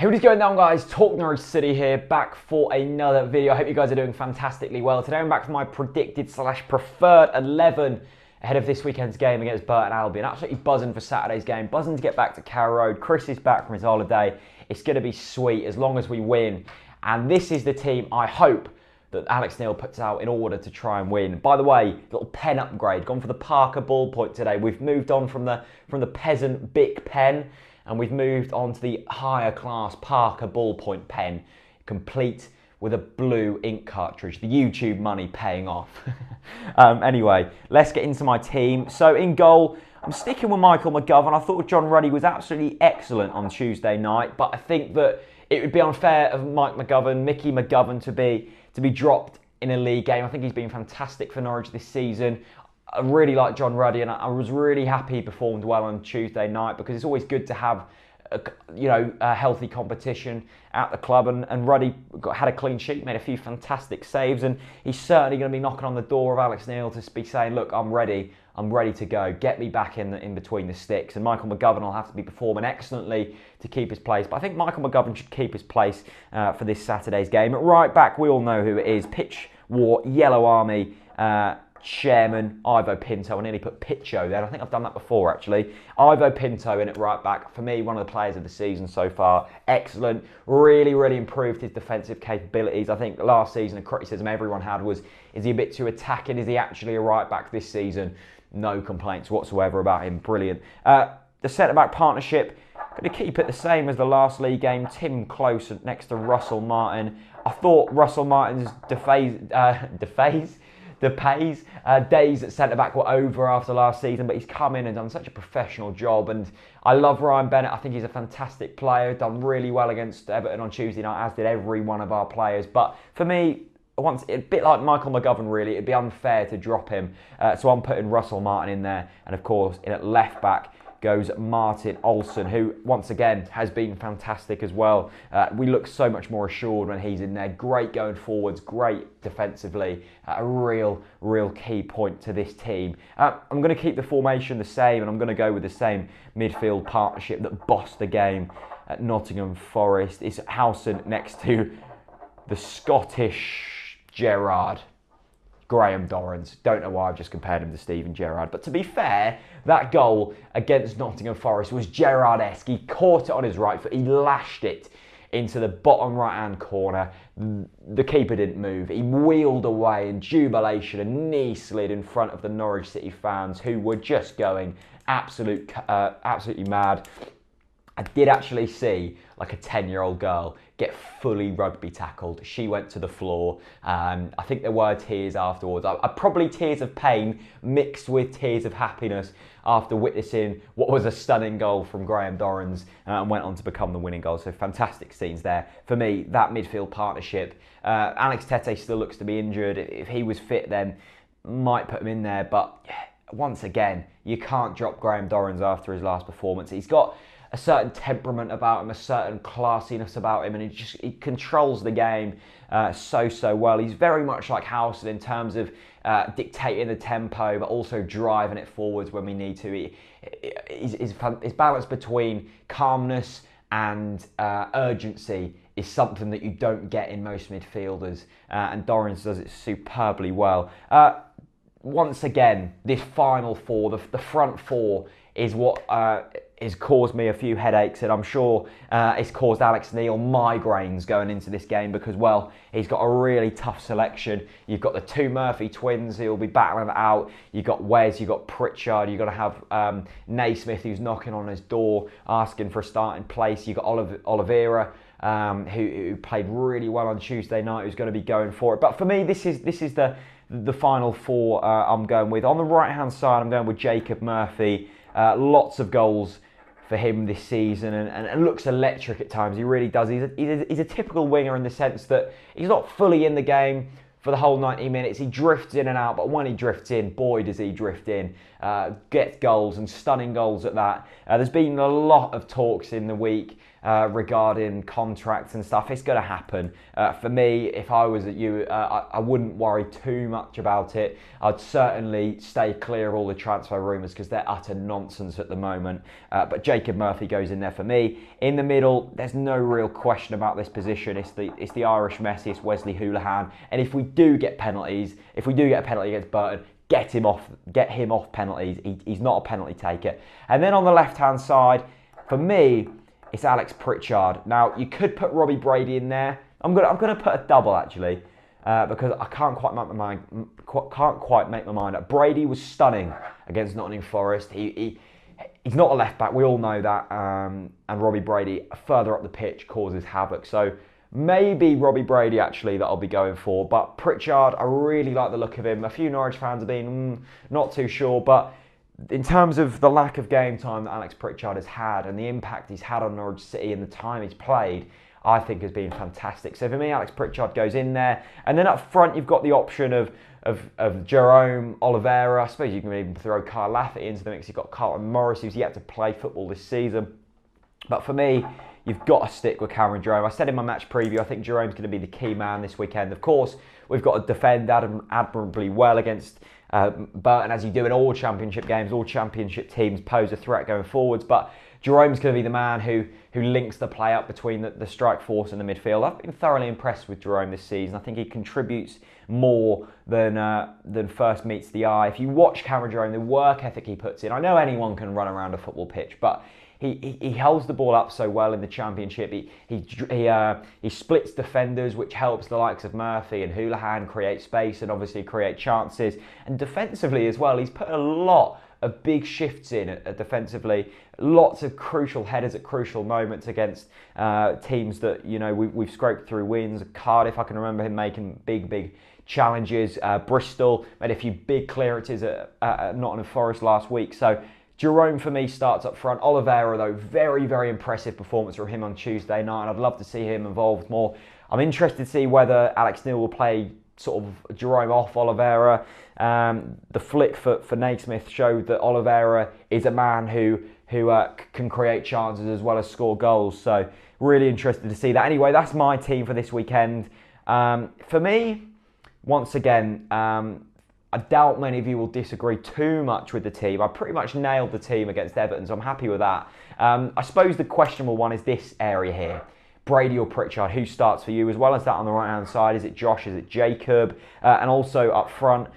Hey, what is going on, guys? TalkNorwichCity here, back for another video. I hope you guys are doing fantastically well. Today I'm back for my predicted/preferred 11 ahead of this weekend's game against Burton Albion. Absolutely buzzing for Saturday's game, buzzing to get back to Carrow Road. Chris is back from his holiday. It's going to be sweet as long as we win. And this is the team I hope that Alex Neil puts out in order to try and win. By the way, little pen upgrade, gone for the Parker ballpoint today. We've moved on from the peasant Bic pen, and we've moved on to the higher class Parker ballpoint pen, complete with a blue ink cartridge. The YouTube money paying off. Anyway, let's get into my team. So in goal, I'm sticking with Michael McGovern. I thought John Ruddy was absolutely excellent on Tuesday night, but I think that it would be unfair of Mickey McGovern to be dropped in a league game. I think he's been fantastic for Norwich this season. I really like John Ruddy, and I was really happy he performed well on Tuesday night, because it's always good to have a healthy competition at the club, and Ruddy had a clean sheet, made a few fantastic saves, and he's certainly going to be knocking on the door of Alex Neil to be saying, look, I'm ready to go, get me back in between the sticks. And Michael McGovern will have to be performing excellently to keep his place, but I think Michael McGovern should keep his place for this Saturday's game. At right back, we all know who it is, Pitch War, Yellow Army, Chairman, Ivo Pinto. I nearly put Pitcho there. I think I've done that before, actually. Ivo Pinto in at right back. For me, one of the players of the season so far. Excellent. Really, really improved his defensive capabilities. I think last season, the criticism everyone had was, is he a bit too attacking? Is he actually a right back this season? No complaints whatsoever about him. Brilliant. The centre-back partnership, going to keep it the same as the last league game. Tim Close next to Russell Martin. I thought Russell Martin's days at centre-back were over after last season, but he's come in and done such a professional job, and I love Ryan Bennett. I think he's a fantastic player, done really well against Everton on Tuesday night, as did every one of our players. But for me, a bit like Michael McGovern, really, it'd be unfair to drop him. So I'm putting Russell Martin in there, and of course, in at left-back goes Martin Olsson, who once again has been fantastic as well. We look so much more assured when he's in there. Great going forwards, great defensively. A real key point to this team. I'm going to keep the formation the same, and I'm going to go with the same midfield partnership that bossed the game at Nottingham Forest. It's Howson next to the Scottish Gerrard. Graham Dorrans. Don't know why I've just compared him to Steven Gerrard. But to be fair, that goal against Nottingham Forest was Gerrard-esque. He caught it on his right foot. He lashed it into the bottom right-hand corner. The keeper didn't move. He wheeled away in jubilation and knee slid in front of the Norwich City fans, who were just going absolutely mad. I did actually see like a 10-year-old girl get fully rugby tackled. She went to the floor. I think there were tears afterwards. Probably tears of pain mixed with tears of happiness after witnessing what was a stunning goal from Graham Dorrans and went on to become the winning goal. So fantastic scenes there. For me, that midfield partnership. Alex Tete still looks to be injured. If he was fit, then might put him in there. But once again, you can't drop Graham Dorrans after his last performance. He's got a certain temperament about him, a certain classiness about him, and he controls the game so well. He's very much like Howson in terms of dictating the tempo, but also driving it forwards when we need to. His balance between calmness and urgency is something that you don't get in most midfielders, and Dorrans does it superbly well. Once again, this final four, the front four, is what has caused me a few headaches, and I'm sure it's caused Alex Neil migraines going into this game, because, well, he's got a really tough selection. You've got the two Murphy twins who'll be battling it out. You've got Wes, you've got Pritchard, you've got to have Naismith, who's knocking on his door asking for a starting place. You've got Oliveira, who played really well on Tuesday night, who's going to be going for it. But for me, this is the final four I'm going with. On the right-hand side, I'm going with Jacob Murphy. Lots of goals for him this season, and looks electric at times. He really does. He's a typical winger in the sense that he's not fully in the game for the whole 90 minutes. He drifts in and out, but when he drifts in, boy, does he drift in. Gets goals, and stunning goals at that. There's been a lot of talks in the week regarding contracts and stuff. It's going to happen. For me, if I was at you, I wouldn't worry too much about it. I'd certainly stay clear of all the transfer rumours because they're utter nonsense at the moment. But Jacob Murphy goes in there for me. In the middle, there's no real question about this position. It's the Irish Messi, it's Wesley Hoolahan. And if we do get penalties, if we do get a penalty against Burton, get him off penalties. He's not a penalty taker. And then on the left-hand side, for me, it's Alex Pritchard. Now, you could put Robbie Brady in there. I'm gonna put a double actually, because I can't quite make my mind up. Brady was stunning against Nottingham Forest. He's not a left back. We all know that. And Robbie Brady further up the pitch causes havoc. So maybe Robbie Brady actually that I'll be going for. But Pritchard, I really like the look of him. A few Norwich fans have been not too sure, but in terms of the lack of game time that Alex Pritchard has had and the impact he's had on Norwich City and the time he's played, I think has been fantastic. So for me, Alex Pritchard goes in there. And then up front, you've got the option of Jerome, Oliveira. I suppose you can even throw Kyle Lafferty into the mix. You've got Carlton Morris, who's yet to play football this season. But for me, you've got to stick with Cameron Jerome. I said in my match preview, I think Jerome's going to be the key man this weekend. Of course, we've got to defend admirably well against Burton, as you do in all championship games. All championship teams pose a threat going forwards, but Jerome's going to be the man who links the play up between the strike force and the midfield. I've been thoroughly impressed with Jerome this season. I think he contributes more than first meets the eye. If you watch Cameron Jerome, the work ethic he puts in, I know anyone can run around a football pitch, but he holds the ball up so well in the championship. He splits defenders, which helps the likes of Murphy and Hoolahan create space and obviously create chances. And defensively as well, he's put a lot of big shifts in defensively. Lots of crucial headers at crucial moments against teams that, you know, we've scraped through wins. Cardiff, I can remember him making big challenges. Bristol made a few big clearances at Nottingham Forest last week. So Jerome for me starts up front. Oliveira though, very impressive performance from him on Tuesday night, and I'd love to see him involved more. I'm interested to see whether Alex Neil will play sort of Jerome off Oliveira. The flick for Naismith showed that Oliveira is a man who can create chances as well as score goals. So really interested to see that. Anyway, that's my team for this weekend. For me, once again, I doubt many of you will disagree too much with the team. I pretty much nailed the team against Everton, so I'm happy with that. I suppose the questionable one is this area here. Brady or Pritchard, who starts for you? As well as that on the right-hand side, is it Josh, is it Jacob? And also up front,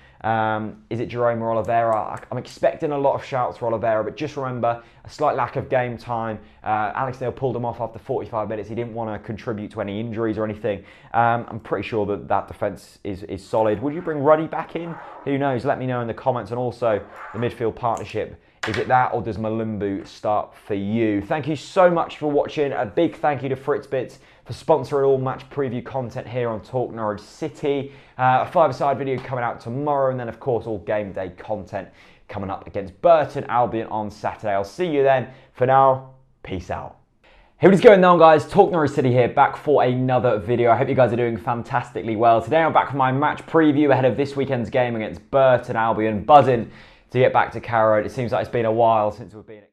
is it Jerome or Oliveira? I'm expecting a lot of shouts for Oliveira, but just remember, a slight lack of game time. Alex Neil pulled him off after 45 minutes. He didn't want to contribute to any injuries or anything. I'm pretty sure that defence is solid. Would you bring Ruddy back in? Who knows? Let me know in the comments. And also, the midfield partnership. Is it that, or does Malumbu start for you? Thank you so much for watching. A big thank you to Fritzbits for sponsoring all match preview content here on Talk Norwich City. A five-a-side video coming out tomorrow, and then of course all game day content coming up against Burton Albion on Saturday. I'll see you then. For now, peace out. Hey, what is going on, guys? Talk Norwich City here, back for another video. I hope you guys are doing fantastically well. Today I'm back for my match preview ahead of this weekend's game against Burton Albion. Buzzing to get back to Carrow Road. It seems like it's been a while since we've been at